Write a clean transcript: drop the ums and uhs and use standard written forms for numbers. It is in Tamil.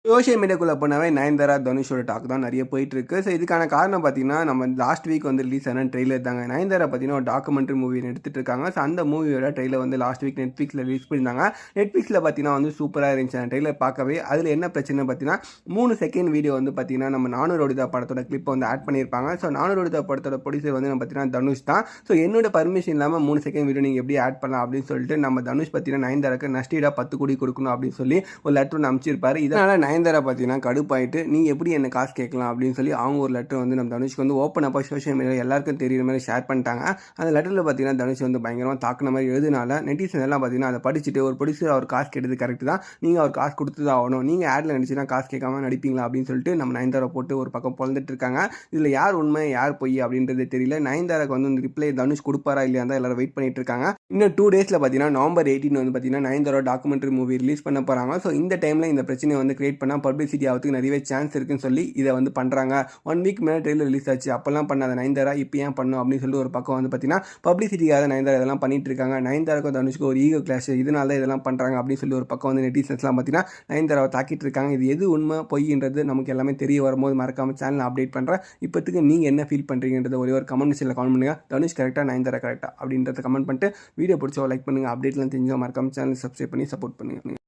சோஷியல் மீடியாக்குள்ள போனாவே நயன்தாரா, தனுஷோட டாக் தான் நிறைய போயிட்டு இருக்கு. ஸோ இதுக்கான காரணம் பார்த்தீங்கன்னா, நம்ம லாஸ்ட் வீக் வந்து ரிலீஸ் ஆன ட்ரெய்லர் தாங்க. நயன்தாரா பார்த்தீங்கன்னா, ஒரு டாக்குமெண்ட்ரி மூவி எடுத்துட்டு இருக்காங்க. ஸோ அந்த மூவியோட ட்ரெய்லர் வந்து லாஸ்ட் வீக் Netflixல ரிலீஸ் பண்ணியிருந்தாங்க. Netflixல பார்த்தீங்கன்னா வந்து சூப்பரா இருந்துச்சு அந்த ட்ரெய்லர் பார்க்கவே. அதில என்ன பிரச்சனை பார்த்தீங்கன்னா, 3 செகண்ட் வீடியோ வந்து பார்த்தீங்கன்னா, நம்ம நானூறு ரோடிதா படத்தோட கிளிப்ப வந்து ஆட் பண்ணியிருப்பாங்க. ஸோ நானூறு ரோடிதா படத்தோட ப்ரொடியூசர் வந்து பார்த்தீங்கன்னா தனுஷ் தான். ஸோ என்னோட பர்மிஷன் இல்லாம 3 செகண்ட் வீடியோ நீங்க எப்படி ஆட் பண்ணலாம் அப்படின்னு சொல்லிட்டு நம்ம தனுஷ் பார்த்தீங்கன்னா, நயன்தாராக்கு நஷ்டஈடா 10 கோடி கொடுக்கணும் அப்படின்னு சொல்லி ஒரு லெட்டர் ஒண்ணு அனுப்பிச்சிருப்பாரு. இதனால நயன்தாரா பார்த்தீங்கன்னா கடுப்பாயிட்டு, நீ எப்படி என்ன காசு கேட்கலாம் அப்படின்னு சொல்லி அவங்க ஒரு லெட்டர் வந்து நம்ம தனுஷ்க்கு வந்து ஓப்பன் அப்பா சோஷியல் மீடியா எல்லாருக்கும் தெரியுற மாதிரி ஷேர் பண்ணிட்டாங்க. அந்த லெட்டரில் பார்த்தீங்கன்னா தனுஷ் வந்து பயங்கரமாக தாக்குன மாதிரி எழுதுனால நெட்டிசன் எல்லாம் பார்த்தீங்கன்னா அதை படிச்சுட்டு ஒரு ப்ரொடியூசர் அவர் காசு கேட்டது கரெக்ட் தான், நீங்கள் அவர் காசு கொடுத்து தான் ஆகணும், நீங்கள் ஆடில் நடிச்சுன்னா காசு கேட்காம நடிப்பீங்களா அப்படின்னு சொல்லிட்டு நம்ம நயன்தாரா போட்டு ஒரு பக்கம் பொழந்துட்டு இருக்காங்க. இதில் யார் உண்மை யார் பொய் அப்படின்றது தெரியல. நயன்தாராக்கு வந்து ரிப்ளை தனுஷ் கொடுப்பாரா இல்லையா தான் எல்லாரும் வெயிட் பண்ணிட்டு இருக்காங்க. இன்னும் 2 டேஸில் பார்த்தீங்கன்னா நவம்பர் 18 வந்து பார்த்தீங்கன்னா நயன்தாரா டாக்குமெண்ட்ரி மூவி ரிலீஸ் பண்ண போகிறாங்க. ஸோ இந்த டைமில் இந்த பிரச்சனையை வந்து கிரியேட் பண்ணால் பப்ளிசிட்டி ஆகிறதுக்கு நிறையவே சான்ஸ் இருக்குன்னு சொல்லி இதை வந்து பண்ணுறாங்க. 1 வீக் மேலே ட்ரெயிலர் ரிலீஸ் ஆச்சு, அப்போல்லாம் பண்ணாத நயன்தாரா இப்போ ஏன் பண்ணும் அப்படின்னு சொல்லிட்டு ஒரு பக்கம் வந்து பார்த்தீங்கன்னா பப்ளிசிட்டிக்காக நயன்தாரா இதெல்லாம் பண்ணிட்டு இருக்காங்க. நயன்தாராக்கும் தனுஷ்க்கு ஒரு ஈகோ கிளாஷ், இதனால தான் இதெல்லாம் பண்ணுறாங்க அப்படின்னு சொல்லி ஒரு பக்கம் வந்து நெட்டிசன்ஸ்லாம் பார்த்தீங்கன்னா நயன்தாராவை தாக்கிட்டு இருக்காங்க. இது எது உண்மை பொய்ன்றது நமக்கு எல்லாமே தெரிய வரும்போது மறக்காம சேனல் அப்டேட் பண்ணுறேன். இப்போத்துக்கு நீங்கள் என்ன ஃபீல் பண்ணுறீங்கன்றது ஒரே ஒரு கமெண்ட் செக்ஷனில் கமெண்ட் பண்ணுங்கள். தனுஷ் கரெக்டாக நயன்தாரா கரெக்டாக அப்படின்றத கமெண்ட் பண்ணிட்டு வீடியோ பிடிச்சோ லைக் பண்ணுங்கள். அப்டேட்லாம் தெரிஞ்சோ மறக்காம சேனல் சப்ஸ்கிரைப் பண்ணி சப்போர்ட் பண்ணுங்கள்.